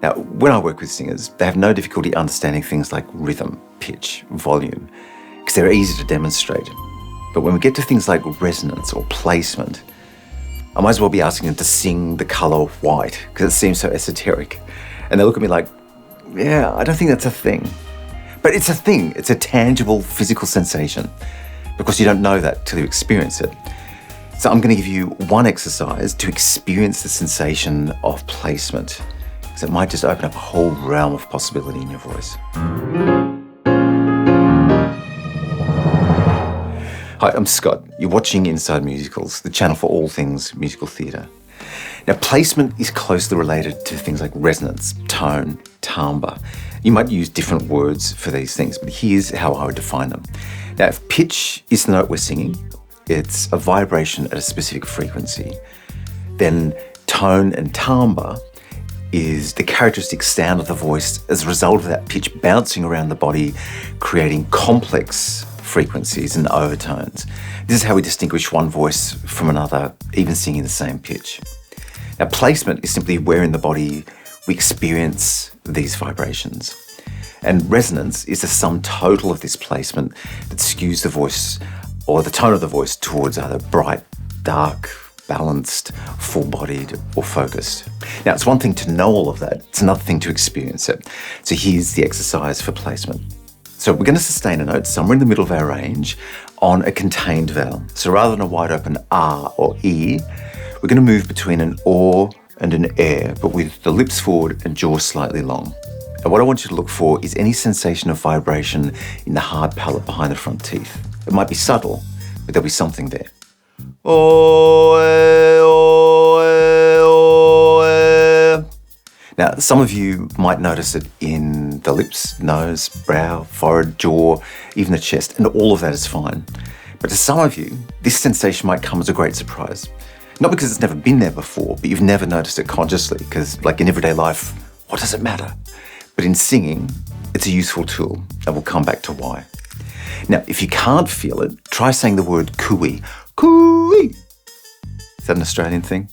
Now, when I work with singers, they have no difficulty understanding things like rhythm, pitch, volume, because they're easy to demonstrate. But when we get to things like resonance or placement, I might as well be asking them to sing the colour white, because it seems so esoteric. And they look at me like, yeah, I don't think that's a thing. But it's a thing. It's a tangible physical sensation. Because you don't know that till you experience it. So I'm going to give you one exercise to experience the sensation of placement, because it might just open up a whole realm of possibility in your voice. Hi, I'm Scott. You're watching Inside Musicals, the channel for all things musical theatre. Now, placement is closely related to things like resonance, tone, timbre. You might use different words for these things, but here's how I would define them. Now, if pitch is the note we're singing, it's a vibration at a specific frequency. Then tone and timbre is the characteristic sound of the voice as a result of that pitch bouncing around the body, creating complex frequencies and overtones. This is how we distinguish one voice from another, even singing the same pitch. Now, placement is simply where in the body we experience these vibrations. And resonance is the sum total of this placement that skews the voice or the tone of the voice towards either bright, dark, balanced, full-bodied, or focused. Now, it's one thing to know all of that. It's another thing to experience it. So here's the exercise for placement. So we're going to sustain a note somewhere in the middle of our range on a contained vowel. So rather than a wide open R or E, we're going to move between an or and an air, but with the lips forward and jaw slightly long. And what I want you to look for is any sensation of vibration in the hard palate behind the front teeth. It might be subtle, but there'll be something there. Now, some of you might notice it in the lips, nose, brow, forehead, jaw, even the chest, and all of that is fine. But to some of you, this sensation might come as a great surprise. Not because it's never been there before, but you've never noticed it consciously, because like in everyday life, what does it matter? But in singing, it's a useful tool, and we'll come back to why. Now, if you can't feel it, try saying the word cooey. Cooey! Is that an Australian thing?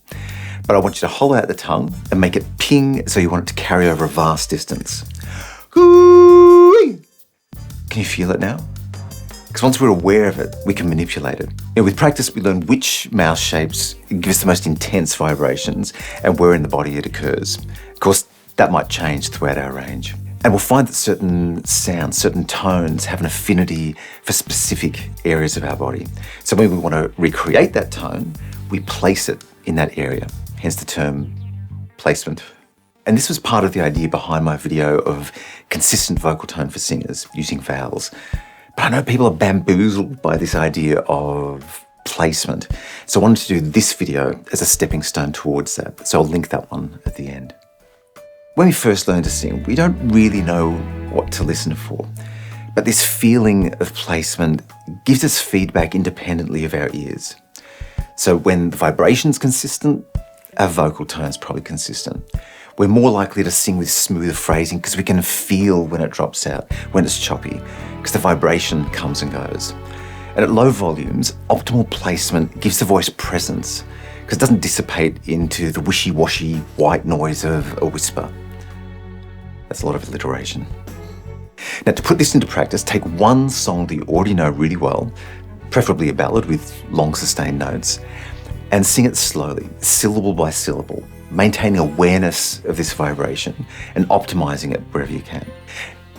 But I want you to hollow out the tongue and make it ping so you want it to carry over a vast distance. Cooey! Can you feel it now? Because once we're aware of it, we can manipulate it. With practice, we learn which mouth shapes give us the most intense vibrations and where in the body it occurs. Of course, that might change throughout our range. And we'll find that certain sounds, certain tones have an affinity for specific areas of our body. So when we want to recreate that tone, we place it in that area, hence the term placement. And this was part of the idea behind my video of consistent vocal tone for singers using vowels. But I know people are bamboozled by this idea of placement. So I wanted to do this video as a stepping stone towards that. So I'll link that one at the end. When we first learn to sing, we don't really know what to listen for. But this feeling of placement gives us feedback independently of our ears. So when the vibration's consistent, our vocal tone's probably consistent. We're more likely to sing with smoother phrasing because we can feel when it drops out, when it's choppy, because the vibration comes and goes. And at low volumes, optimal placement gives the voice presence because it doesn't dissipate into the wishy-washy white noise of a whisper. That's a lot of alliteration. Now, to put this into practice, take one song that you already know really well, preferably a ballad with long sustained notes, and sing it slowly, syllable by syllable, maintaining awareness of this vibration and optimizing it wherever you can.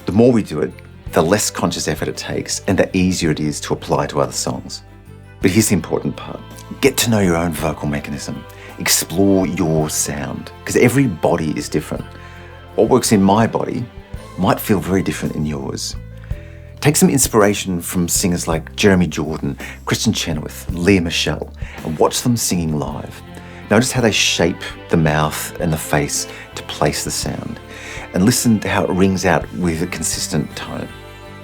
The more we do it, the less conscious effort it takes and the easier it is to apply to other songs. But here's the important part. Get to know your own vocal mechanism. Explore your sound, because every body is different. What works in my body might feel very different in yours. Take some inspiration from singers like Jeremy Jordan, Kristin Chenoweth, Lea Michele, and watch them singing live. Notice how they shape the mouth and the face to place the sound, and listen to how it rings out with a consistent tone.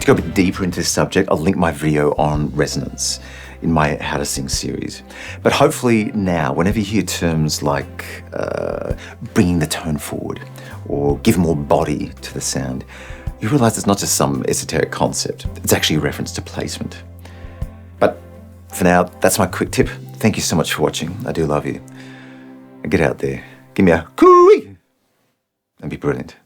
To go a bit deeper into this subject, I'll link my video on resonance in my How to Sing series. But hopefully now, whenever you hear terms like bringing the tone forward or give more body to the sound, you realise it's not just some esoteric concept. It's actually a reference to placement. But for now, that's my quick tip. Thank you so much for watching. I do love you. And get out there. Give me a cooey. and be brilliant.